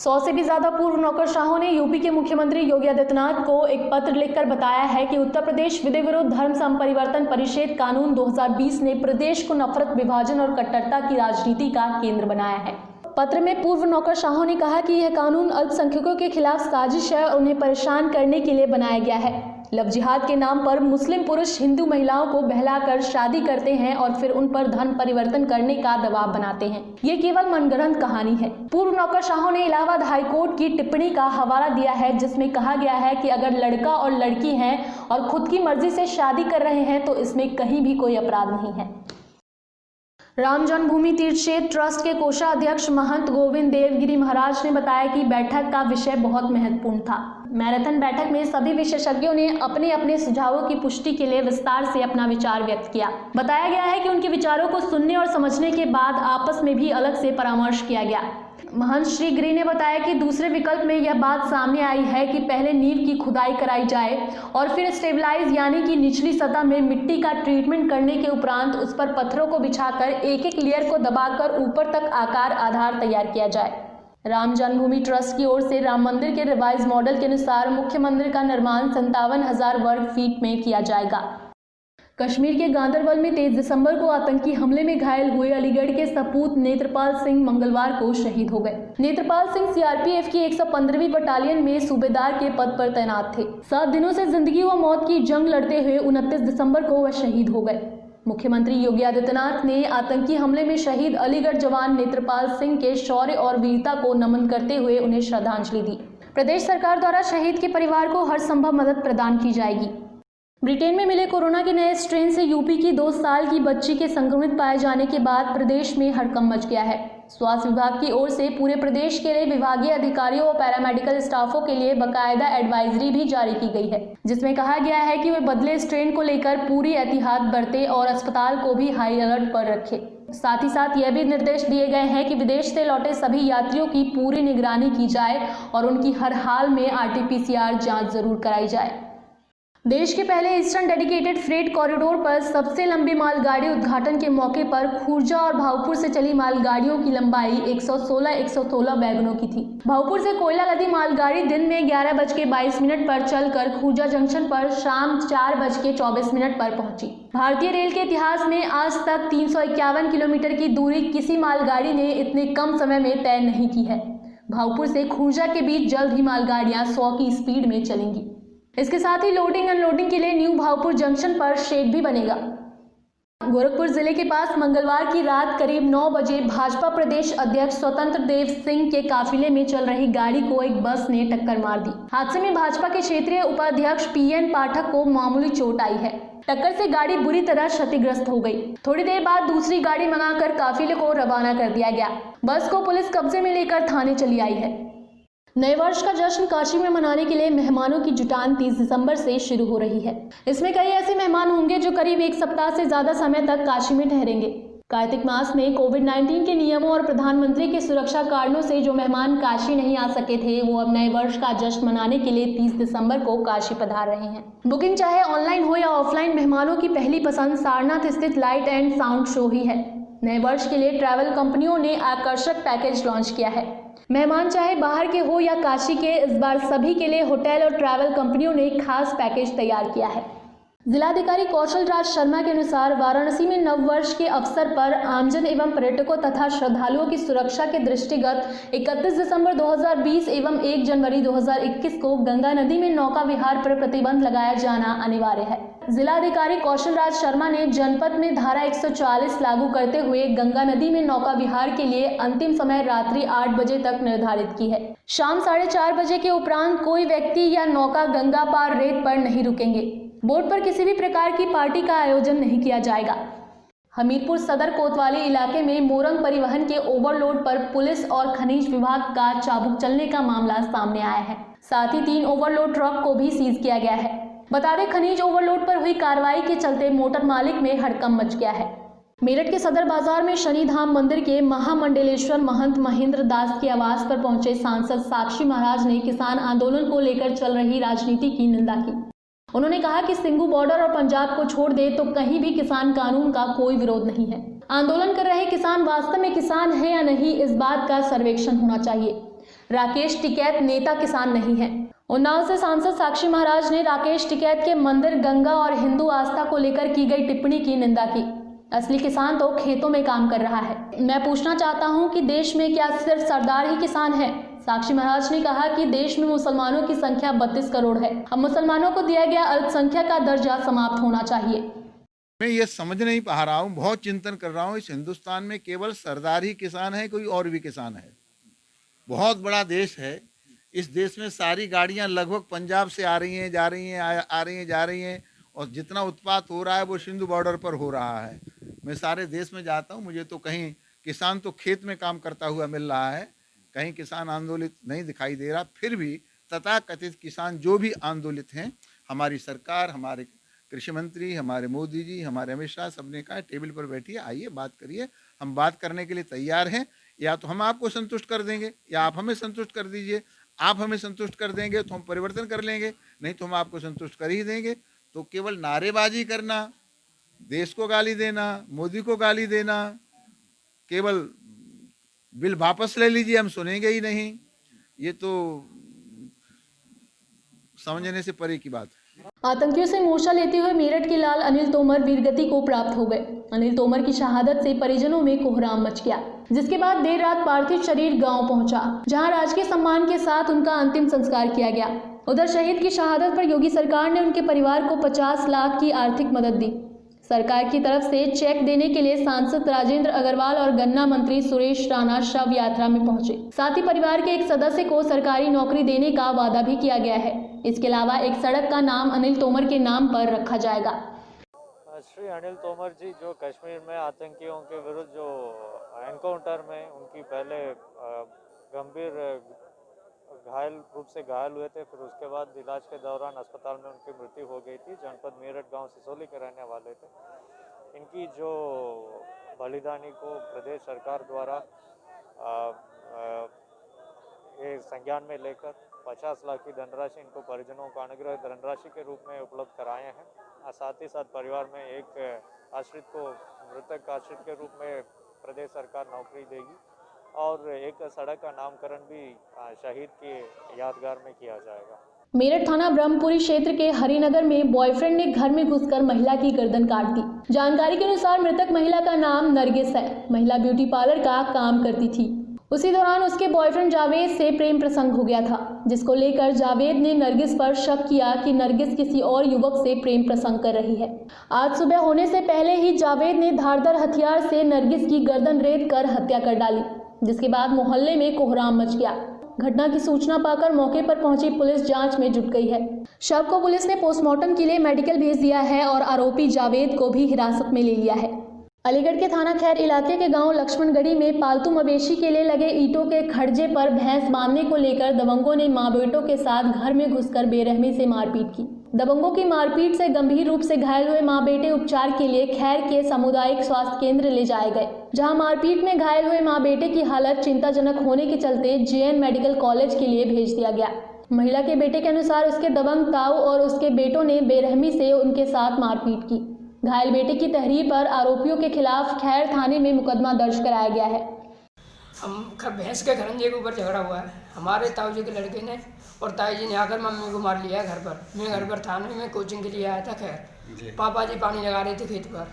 100 से भी ज्यादा पूर्व नौकरशाहों ने यूपी के मुख्यमंत्री योगी आदित्यनाथ को एक पत्र लिखकर बताया है कि उत्तर प्रदेश विधि विरुद्ध धर्म संपरिवर्तन परिषद कानून 2020 ने प्रदेश को नफरत, विभाजन और कट्टरता की राजनीति का केंद्र बनाया है। पत्र में पूर्व नौकरशाहों ने कहा कि यह कानून अल्पसंख्यकों के खिलाफ साजिश है और उन्हें परेशान करने के लिए बनाया गया है। लव जिहाद के नाम पर मुस्लिम पुरुष हिंदू महिलाओं को बहलाकर शादी करते हैं और फिर उन पर धर्म परिवर्तन करने का दबाव बनाते हैं। ये केवल मनगढ़ंत कहानी है। पूर्व नौकरशाहों ने इलाहाबाद हाईकोर्ट की टिप्पणी का हवाला दिया है, जिसमें कहा गया है कि अगर लड़का और लड़की हैं और खुद की मर्जी से शादी कर रहे हैं तो इसमें कहीं भी कोई अपराध नहीं है। राम जन्मभूमि तीर्थ क्षेत्र ट्रस्ट के कोषाध्यक्ष महंत गोविंद देवगिरी महाराज ने बताया कि बैठक का विषय बहुत महत्वपूर्ण था। मैराथन बैठक में सभी विशेषज्ञों ने अपने अपने सुझावों की पुष्टि के लिए विस्तार से अपना विचार व्यक्त किया। बताया गया है कि उनके विचारों को सुनने और समझने के बाद आपस में भी अलग से परामर्श किया गया। महंत श्री गिरी ने बताया कि दूसरे विकल्प में यह बात सामने आई है कि पहले नींव की खुदाई कराई जाए और फिर स्टेबलाइज यानी कि निचली सतह में मिट्टी का ट्रीटमेंट करने के उपरांत उस पर पत्थरों को बिछाकर एक एक लेयर को दबाकर ऊपर तक आकार आधार तैयार किया जाए। राम जन्मभूमि ट्रस्ट की ओर से राम मंदिर के रिवाइज मॉडल के अनुसार मुख्य मंदिर का निर्माण 57,000 वर्ग फीट में किया जाएगा। कश्मीर के गांदरबल में 23 दिसंबर को आतंकी हमले में घायल हुए अलीगढ़ के सपूत नेत्रपाल सिंह मंगलवार को शहीद हो गए। नेत्रपाल सिंह सीआरपीएफ की 115वीं बटालियन में सूबेदार के पद पर तैनात थे। 7 दिनों से जिंदगी व मौत की जंग लड़ते हुए 29 दिसंबर को वह शहीद हो गए। मुख्यमंत्री योगी आदित्यनाथ ने आतंकी हमले में शहीद अलीगढ़ जवान नेत्रपाल सिंह के शौर्य और वीरता को नमन करते हुए उन्हें श्रद्धांजलि दी। प्रदेश सरकार द्वारा शहीद के परिवार को हर संभव मदद प्रदान की जाएगी। ब्रिटेन में मिले कोरोना के नए स्ट्रेन से यूपी की 2 साल की बच्ची के संक्रमित पाए जाने के बाद प्रदेश में हड़कंप मच गया है। स्वास्थ्य विभाग की ओर से पूरे प्रदेश के लिए विभागीय अधिकारियों और पैरामेडिकल स्टाफों के लिए बकायदा एडवाइजरी भी जारी की गई है, जिसमें कहा गया है कि वे बदले स्ट्रेन को लेकर पूरी एहतियात बरतें और अस्पताल को भी हाई अलर्ट पर रखें। साथ ही साथ यह भी निर्देश दिए गए हैं कि विदेश से लौटे सभी यात्रियों की पूरी निगरानी की जाए और उनकी हर हाल में RT-PCR जांच जरूर कराई जाए। देश के पहले ईस्टर्न डेडिकेटेड फ्रेट कॉरिडोर पर सबसे लंबी मालगाड़ी उद्घाटन के मौके पर खुर्जा और भाऊपुर से चली मालगाड़ियों की लंबाई 116 वैगनों की थी। भाऊपुर से कोयला लदी मालगाड़ी दिन में 11:22 पर चलकर खुर्जा जंक्शन पर शाम 4:24 पर पहुंची। भारतीय रेल के इतिहास में आज तक 351 किलोमीटर की दूरी किसी मालगाड़ी ने इतने कम समय में तय नहीं की है। भाऊपुर से खुर्जा के बीच जल्द ही मालगाड़ियां 100 की स्पीड में चलेंगी। इसके साथ ही लोडिंग अनलोडिंग के लिए न्यू भाऊपुर जंक्शन पर शेड भी बनेगा। गोरखपुर जिले के पास मंगलवार की रात करीब 9 बजे भाजपा प्रदेश अध्यक्ष स्वतंत्र देव सिंह के काफिले में चल रही गाड़ी को एक बस ने टक्कर मार दी। हादसे में भाजपा के क्षेत्रीय उपाध्यक्ष PN पाठक को मामूली चोट आई है। टक्कर से गाड़ी बुरी तरह क्षतिग्रस्त हो गई। थोड़ी देर बाद दूसरी गाड़ी मंगाकर काफिले को रवाना कर दिया गया। बस को पुलिस कब्जे में लेकर थाने चली आई है। नए वर्ष का जश्न काशी में मनाने के लिए मेहमानों की जुटान 30 दिसंबर से शुरू हो रही है। इसमें कई ऐसे मेहमान होंगे जो करीब 1 सप्ताह से ज्यादा समय तक काशी में ठहरेंगे। कार्तिक मास में कोविड-19 के नियमों और प्रधानमंत्री के सुरक्षा कारणों से जो मेहमान काशी नहीं आ सके थे, वो अब नए वर्ष का जश्न मनाने के लिए 30 दिसंबर को काशी पधार रहे हैं। बुकिंग चाहे ऑनलाइन हो या ऑफलाइन, मेहमानों की पहली पसंद सारनाथ स्थित लाइट एंड साउंड शो ही है। नए वर्ष के लिए ट्रैवल कंपनियों ने आकर्षक पैकेज लॉन्च किया है। मेहमान चाहे बाहर के हो या काशी के, इस बार सभी के लिए होटल और ट्रैवल कंपनियों ने खास पैकेज तैयार किया है। जिलाधिकारी कौशल राज शर्मा के अनुसार वाराणसी में नव वर्ष के अवसर पर आमजन एवं पर्यटकों तथा श्रद्धालुओं की सुरक्षा के दृष्टिगत 31 दिसंबर 2020 एवं 1 जनवरी 2021 को गंगा नदी में नौका विहार पर प्रतिबंध लगाया जाना अनिवार्य है। जिलाधिकारी कौशल राज शर्मा ने जनपद में धारा 140 लागू करते हुए गंगा नदी में नौका विहार के लिए अंतिम समय रात्रि 8 बजे तक निर्धारित की है। शाम 4:30 बजे के उपरांत कोई व्यक्ति या नौका गंगा पार रेत पर नहीं रुकेंगे। बोट पर किसी भी प्रकार की पार्टी का आयोजन नहीं किया जाएगा। हमीरपुर सदर कोतवाली इलाके में मोरंग परिवहन के ओवरलोड पर पुलिस और खनिज विभाग का चाबुक चलने का मामला सामने आया है। साथ ही 3 ओवरलोड ट्रक को भी सीज किया गया है। बता दें, खनिज ओवरलोड पर हुई कार्रवाई के चलते मोटर मालिक में हड़कंप मच गया है। मेरठ के सदर बाजार में शनि धाम मंदिर के महामंडलेश्वर महंत महेंद्र दास के आवास पर पहुंचे सांसद साक्षी महाराज ने किसान आंदोलन को लेकर चल रही राजनीति की निंदा की। उन्होंने कहा कि सिंघू बॉर्डर और पंजाब को छोड़ दे तो कहीं भी किसान कानून का कोई विरोध नहीं है। आंदोलन कर रहे किसान वास्तव में किसान है या नहीं, इस बात का सर्वेक्षण होना चाहिए। राकेश टिकैत नेता किसान नहीं है। उन्नाव से सांसद साक्षी महाराज ने राकेश टिकैत के मंदिर, गंगा और हिंदू आस्था को लेकर की गई टिप्पणी की निंदा की। असली किसान तो खेतों में काम कर रहा है। मैं पूछना चाहता हूं कि देश में क्या सिर्फ सरदार ही किसान है? साक्षी महाराज ने कहा कि देश में मुसलमानों की संख्या 32 करोड़ है। अब मुसलमानों को दिया गया अल्पसंख्यक का दर्जा समाप्त होना चाहिए। मैं ये समझ नहीं पा रहा हूँ, बहुत चिंतन कर रहा हूँ, इस हिंदुस्तान में केवल सरदार ही किसान है, कोई और भी किसान है? बहुत बड़ा देश है। इस देश में सारी गाड़ियाँ लगभग पंजाब से आ रही हैं, जा रही हैं, आ रही हैं, जा रही हैं, और जितना उत्पात हो रहा है वो सिंधु बॉर्डर पर हो रहा है। मैं सारे देश में जाता हूँ, मुझे तो कहीं किसान तो खेत में काम करता हुआ मिल रहा है, कहीं किसान आंदोलित नहीं दिखाई दे रहा। फिर भी तथाकथित किसान जो भी आंदोलित हैं, हमारी सरकार, हमारे कृषि मंत्री, हमारे मोदी जी, हमारे अमित शाह, सबने कहा टेबल पर बैठिए, आइए बात करिए। हम बात करने के लिए तैयार हैं। या तो हम आपको संतुष्ट कर देंगे या आप हमें संतुष्ट कर दीजिए। आप हमें संतुष्ट कर देंगे तो हम परिवर्तन कर लेंगे, नहीं तो हम आपको संतुष्ट कर ही देंगे। तो केवल नारेबाजी करना, देश को गाली देना, मोदी को गाली देना, केवल बिल वापस ले लीजिए हम सुनेंगे ही नहीं, ये तो समझने से परे की बात है। आतंकियों से मोर्चा लेते हुए मेरठ के लाल अनिल तोमर वीरगति को प्राप्त हो गए। अनिल तोमर की शहादत से परिजनों में कोहराम मच गया, जिसके बाद देर रात पार्थिव शरीर गांव पहुंचा, जहां राजकीय सम्मान के साथ उनका अंतिम संस्कार किया गया। उधर शहीद की शहादत पर योगी सरकार ने उनके परिवार को 50 लाख की आर्थिक मदद दी। सरकार की तरफ से चेक देने के लिए सांसद राजेंद्र अग्रवाल और गन्ना मंत्री सुरेश राणा शव यात्रा में पहुंचे। साथ ही परिवार के एक सदस्य को सरकारी नौकरी देने का वादा भी किया गया है। इसके अलावा एक सड़क का नाम अनिल तोमर के नाम पर रखा जाएगा। श्री अनिल तोमर जी जो कश्मीर में आतंकियों के विरुद्ध जो एनकाउंटर में उनकी पहले गंभीर रूप से घायल हुए थे, फिर उसके बाद इलाज के दौरान अस्पताल में उनकी मृत्यु हो गई थी। जनपद मेरठ गांव सिसोली के रहने वाले थे। इनकी जो बलिदानी को प्रदेश सरकार द्वारा ये संज्ञान में लेकर 50 लाख की धनराशि इनको परिजनों को अनुग्रह धनराशि के रूप में उपलब्ध कराए हैं। साथ ही साथ परिवार में एक आश्रित को मृतक आश्रित के रूप में प्रदेश सरकार नौकरी देगी और एक सड़क का नामकरण भी शहीद के यादगार में किया जाएगा। मेरठ थाना ब्रह्मपुरी क्षेत्र के हरिनगर में बॉयफ्रेंड ने घर में घुसकर महिला की गर्दन काट दी। जानकारी के अनुसार मृतक महिला का नाम नरगिस है। महिला ब्यूटी पार्लर का काम करती थी। उसी दौरान उसके बॉयफ्रेंड जावेद से प्रेम प्रसंग हो गया था, जिसको लेकर जावेद ने नरगिस पर शक किया कि नरगिस किसी और युवक से प्रेम प्रसंग कर रही है। आज सुबह होने से पहले ही जावेद ने धारदार हथियार से नरगिस की गर्दन रेत कर हत्या कर डाली, जिसके बाद मोहल्ले में कोहराम मच गया। घटना की सूचना पाकर मौके पर पहुंची पुलिस जांच में जुट गई है। शव को पुलिस ने पोस्टमार्टम के लिए मेडिकल भेज दिया है और आरोपी जावेद को भी हिरासत में ले लिया है। अलीगढ़ के थाना खैर इलाके के गांव लक्ष्मणगढ़ी में पालतू मवेशी के लिए लगे ईंटों के खड़जे पर भैंस बांधने को लेकर दबंगों ने मां बेटों के साथ घर में घुसकर बेरहमी से मारपीट की। दबंगों की मारपीट से गंभीर रूप से घायल हुए मां बेटे उपचार के लिए खैर के सामुदायिक स्वास्थ्य केंद्र ले जाए गए, जहां मारपीट में घायल हुए मां बेटे की हालत चिंताजनक होने के चलते जेएन मेडिकल कॉलेज के लिए भेज दिया गया। महिला के बेटे के अनुसार उसके दबंग ताऊ और उसके बेटों ने बेरहमी से उनके साथ मारपीट की। घायल बेटे की तहरीर पर आरोपियों के खिलाफ खैर थाने में मुकदमा दर्ज कराया गया है। हम भैंस के खरंजे के ऊपर झगड़ा हुआ है। हमारे ताऊ जी के लड़के ने और ताई जी ने आकर मम्मी को मार लिया घर पर। मैं घर पर थाने में कोचिंग के लिए आया था। खैर पापा जी पानी लगा रहे थे खेत पर,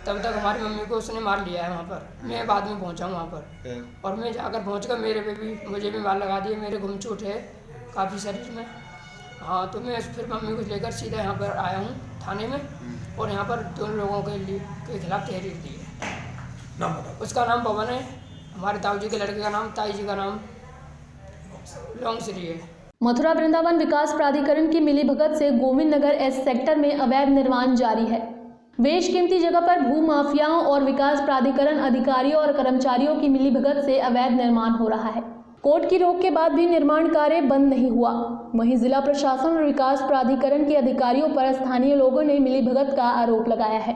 तब तक हमारी मम्मी को उसने मार लिया है वहाँ पर। मैं बाद में पहुँचा वहाँ पर और मैं जाकर पहुँच मेरे पे भी मुझे भी मार लगा दिए। मेरे घुम चोट है काफ़ी शरीर में। हाँ, तो मैं फिर मम्मी को लेकर सीधा यहाँ पर आया हूँ थाने में और यहाँ पर दोनों लोगों के खिलाफ तहरीर दी है। उसका नाम पवन है, हमारे ताऊ जी के लड़के का नाम, ताई जी का नाम लोंगश्री है। मथुरा वृंदावन विकास प्राधिकरण की मिलीभगत से गोविंद नगर एस सेक्टर में अवैध निर्माण जारी है। बेशकीमती जगह पर भू माफियाओं और विकास प्राधिकरण अधिकारियों और कर्मचारियों की मिलीभगत से अवैध निर्माण हो रहा है। कोर्ट की रोक के बाद भी निर्माण कार्य बंद नहीं हुआ। वहीं जिला प्रशासन और विकास प्राधिकरण के अधिकारियों पर स्थानीय लोगों ने मिलीभगत का आरोप लगाया है।